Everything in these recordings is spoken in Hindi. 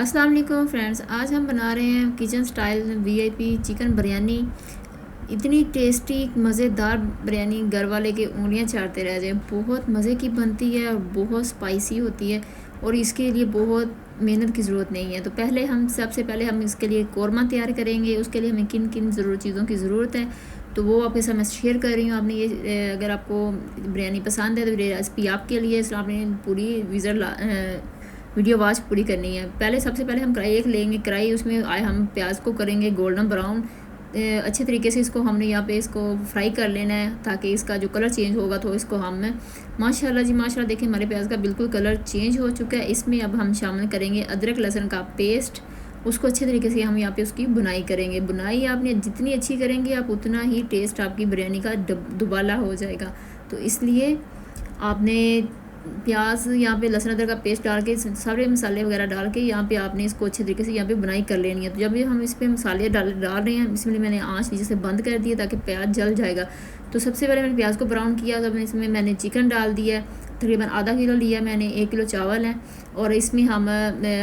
अस्सलाम वालेकुम फ्रेंड्स, आज हम बना रहे हैं kitchen style VIP chicken biryani. इतनी टेस्टी मज़ेदार बिरयानी घर वाले के उंगलियां चाटते रह जाए। बहुत मज़े की बनती है और बहुत स्पाइसी होती है और इसके लिए बहुत मेहनत की ज़रूरत नहीं है। तो सबसे पहले हम इसके लिए कौरमा तैयार करेंगे। उसके लिए हमें किन किन चीज़ों की ज़रूरत है तो वो आपके साथ मैं शेयर कर रही हूँ। आपने ये अगर आपको बिरयानी पसंद है तो ये रेसिपी आपके लिए, आपने पूरी वीडियो वॉच पूरी करनी है। सबसे पहले हम कढ़ाई लेंगे। कढ़ाई उसमें हम प्याज को करेंगे गोल्डन ब्राउन। अच्छे तरीके से इसको हमने यहाँ पे इसको फ्राई कर लेना है ताकि इसका जो कलर चेंज होगा तो इसको हम माशाल्लाह जी माशाल्लाह देखें हमारे प्याज का बिल्कुल कलर चेंज हो चुका है। इसमें अब हम शामिल करेंगे अदरक लहसुन का पेस्ट। उसको अच्छे तरीके से हम यहाँ पे उसकी बुनाई करेंगे। बुनाई आपने जितनी अच्छी करेंगे आप उतना ही टेस्ट आपकी बिरयानी का दुबाला हो जाएगा। तो इसलिए आपने प्याज यहाँ पे लहसुन अदरक का पेस्ट डाल के सारे मसाले वगैरह डाल के यहाँ पे आपने इसको अच्छे तरीके से यहाँ पे बुनाई कर लेनी है। तो जब भी हम इस पर मसाले डाल रहे हैं इसमें मैंने आँच नीचे से बंद कर दिया ताकि प्याज जल जाएगा। तो सबसे पहले मैंने प्याज को ब्राउन किया। तब इसमें मैंने चिकन डाल दिया है। तकरीबन आधा किलो लिया मैंने, 1 किलो चावल है। और इसमें हम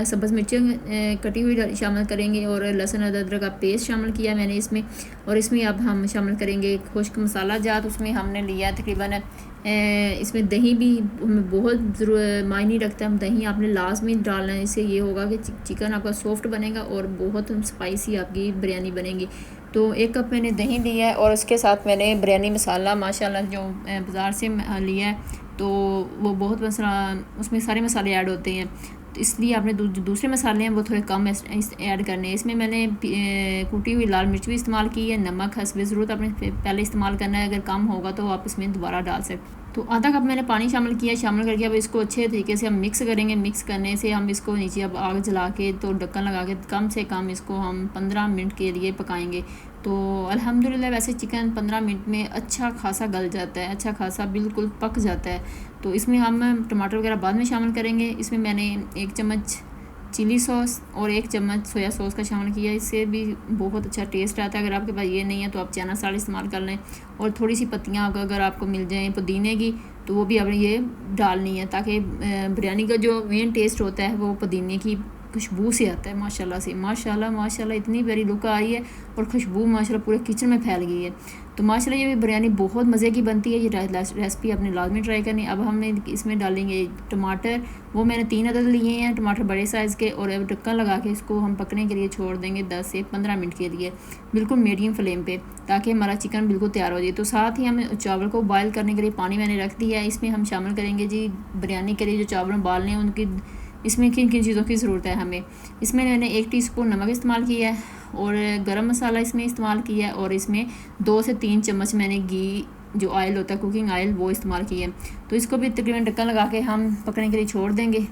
सब्ज़ मिर्चें कटी हुई शामिल करेंगे और लहसुन अदरक का पेस्ट शामिल किया मैंने इसमें। और इसमें अब हम शामिल करेंगे खुश्क मसाला जात। उसमें हमने लिया तकरीबन इसमें दही भी हमें बहुत मायने रखता है। हम दही आपने लाजमी डालना है। इससे ये होगा कि चिकन आपका सॉफ्ट बनेगा और बहुत स्पाइसी आपकी बिरयानी बनेगी। तो 1 कप मैंने दही लिया है और उसके साथ मैंने बिरयानी मसाला माशाल्लाह जो बाज़ार से लिया है तो वो बहुत उसमें सारे मसाले ऐड होते हैं। तो इसलिए आपने दूसरे मसाले हैं वो थोड़े कम ऐड करने हैं। इसमें मैंने कूटी हुई लाल मिर्च भी इस्तेमाल की है। नमक हस्बे ज़रूरत आपने पहले इस्तेमाल करना है, अगर कम होगा तो आप इसमें दोबारा डाल सकते। तो आधा कप मैंने पानी शामिल किया। शामिल करके अब इसको अच्छे तरीके से हम मिक्स करेंगे। मिक्स करने से हम इसको नीचे अब आग जला के तो ढक्कन लगा के कम से कम इसको हम 15 मिनट के लिए पकाएंगे। तो अल्हम्दुलिल्लाह वैसे चिकन 15 मिनट में अच्छा खासा गल जाता है, अच्छा खासा बिल्कुल पक जाता है। तो इसमें हम टमाटर वगैरह बाद में शामिल करेंगे। इसमें मैंने 1 चम्मच चिली सॉस और 1 चम्मच सोया सॉस का शामिल किया। इससे भी बहुत अच्छा टेस्ट आता है। अगर आपके पास ये नहीं है तो आप चना साल इस्तेमाल कर लें। और थोड़ी सी पत्तियाँ अगर आपको मिल जाएँ पुदीने की तो वो भी आपने ये डालनी है ताकि बिरयानी का जो मेन टेस्ट होता है वो पुदीने की खुशबू से आता है। माशाल्लाह से माशाल्लाह इतनी प्यारी लुक आ रही है और खुशबू माशाल्लाह पूरे किचन में फैल गई है। तो माशाल्लाह ये बिरयानी बहुत मज़े की बनती है। ये रेसिपी आपने लाजमी ट्राई करनी। अब हमने इसमें डालेंगे टमाटर। वो मैंने 3 अदद लिए हैं टमाटर बड़े साइज़ के। और अब ढक्कन लगा के इसको हम पकने के लिए छोड़ देंगे 10 से 15 मिनट के लिए बिल्कुल मीडियम फ्लेम पे ताकि हमारा चिकन बिल्कुल तैयार हो जाए। तो साथ ही हम चावल को बॉयल करने के लिए पानी मैंने रख दिया है। इसमें हम शामिल करेंगे जी बिरयानी के लिए जो चावल उबालने हैं उनकी इसमें किन किन चीज़ों की ज़रूरत है हमें। इसमें मैंने 1 टीस्पून नमक इस्तेमाल किया है और गरम मसाला इसमें इस्तेमाल किया है। और इसमें 2 से 3 चम्मच मैंने घी जो ऑयल होता है कुकिंग ऑयल वो इस्तेमाल किया है। तो इसको भी तकरीबन ढक्कन लगा के हम पकने के लिए छोड़ देंगे।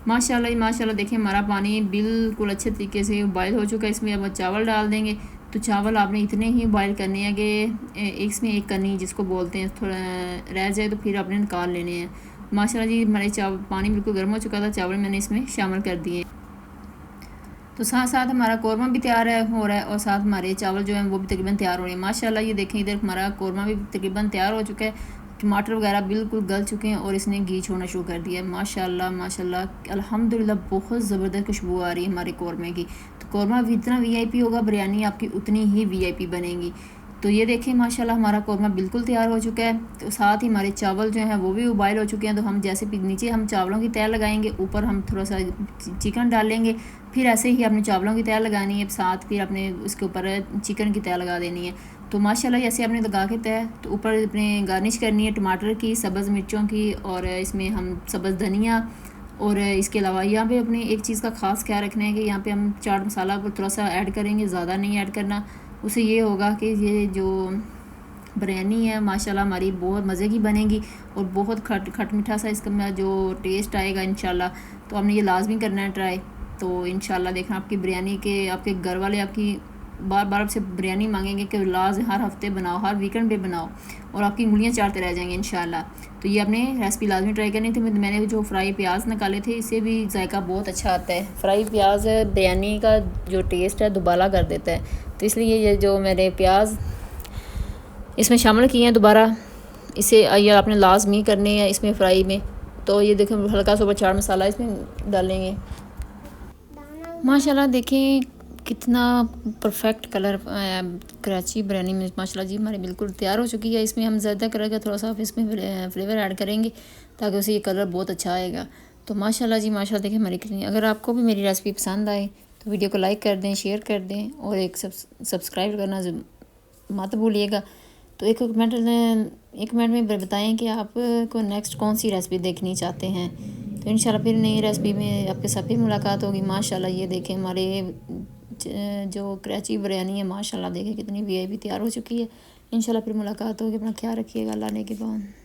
माशाल्लाह देखें हमारा पानी बिल्कुल अच्छे तरीके से बॉयल हो चुका है। इसमें अब चावल डाल देंगे। तो चावल आपने इतने ही बॉयल करने हैं कि इसमें एक कनी जिसको बोलते हैं थोड़ा रह जाए तो फिर आपने निकाल लेने हैं। माशाल्लाह जी हमारे पानी बिल्कुल गर्म हो चुका था। चावल मैंने इसमें शामिल कर दिए। तो साथ साथ हमारा कौरमा भी तैयार हो रहा है और साथ हमारे चावल जो हैं वो भी तकरीबन तैयार हो रहे हैं। माशाल्लाह ये देखें इधर हमारा कौरमा भी तकरीबन तैयार हो चुका है। टमाटर वगैरह बिल्कुल गल चुके हैं और इसने घी छोड़ना शुरू कर दिया है। माशाल्लाह अल्हम्दुलिल्लाह बहुत ज़बरदस्त खुशबू आ रही है हमारे कौरमे की। तो कौरमा जितना वीआईपी होगा बिरयानी आपकी उतनी ही वीआईपी बनेगी। तो ये देखें माशाल्लाह हमारा कौरमा बिल्कुल तैयार हो चुका है। तो साथ ही हमारे चावल जो हैं वो भी उबाइल हो चुके हैं। तो हम जैसे नीचे हम चावलों की तय लगाएंगे, ऊपर हम थोड़ा सा चिकन डालेंगे। फिर ऐसे ही अपने चावलों की तय लगानी है, साथ फिर अपने उसके ऊपर चिकन की तय लगा देनी है। तो माशाल्लाह ऐसे आपने लगा के तय तो ऊपर अपने गार्निश करनी है टमाटर की, सब्ज़ मिर्चों की और इसमें हम सब्ज़ धनिया। और इसके अलावा यहाँ पे अपने एक चीज़ का ख़ास ख्याल रखना है कि यहाँ पे हम चाट मसाला थोड़ा सा ऐड करेंगे, ज़्यादा नहीं ऐड करना। उससे ये होगा कि ये जो बिरयानी है माशाल्लाह हमारी बहुत मज़े की बनेगी और बहुत खट मीठा सा इसका जो टेस्ट आएगा इंशाल्लाह। तो हमने ये लाजमी करना है ट्राई। तो इंशाल्लाह देखना आपकी बिरयानी के आपके घर वाले आपकी बार बार आपसे बिरयानी मांगेंगे कि हर हफ्ते बनाओ, हर वीकेंड पे बनाओ और आपकी उंगलियां चाटते रह जाएंगे इंशाल्लाह। तो ये आपने रेसिपी लाजमी ट्राई करनी थी। मैंने जो फ्राई प्याज निकाले थे इससे भी जायका बहुत अच्छा आता है। फ्राई प्याज बिरयानी का जो टेस्ट है दुबाला कर देता है। तो इसलिए ये जो मैंने प्याज इसमें शामिल किए हैं दोबारा, इसे ये आपने लाजमी करने हैं इसमें फ्राई में। तो ये देखें हल्का सा चाट मसाला इसमें डालेंगे। माशाल्लाह देखें कितना परफेक्ट कलर कराची बिरयानी में माशाल्लाह जी हमारी बिल्कुल तैयार हो चुकी है। इसमें हम ज़्यादा कलर का थोड़ा सा इसमें फ्लेवर ऐड करेंगे ताकि उसे ये कलर बहुत अच्छा आएगा। तो माशाल्लाह जी माशाल्लाह देखें हमारी कितनी। अगर आपको भी मेरी रेसिपी पसंद आए तो वीडियो को लाइक कर दें, शेयर कर दें और एक सब्सक्राइब करना मत भूलिएगा। तो एक कमेंट में बताएं कि आपको नेक्स्ट कौन सी रेसिपी देखनी चाहते हैं। तो इंशाल्लाह फिर नई रेसिपी में आपके साथ फिर मुलाकात होगी। माशाल्लाह ये देखें हमारे जो कराची बिरयानी है माशाल्लाह देखें कितनी वीआईपी तैयार हो चुकी है। इंशाल्लाह फिर मुलाकात होगी। अपना ख्याल रखिएगा। अल्लाह ने के बाद।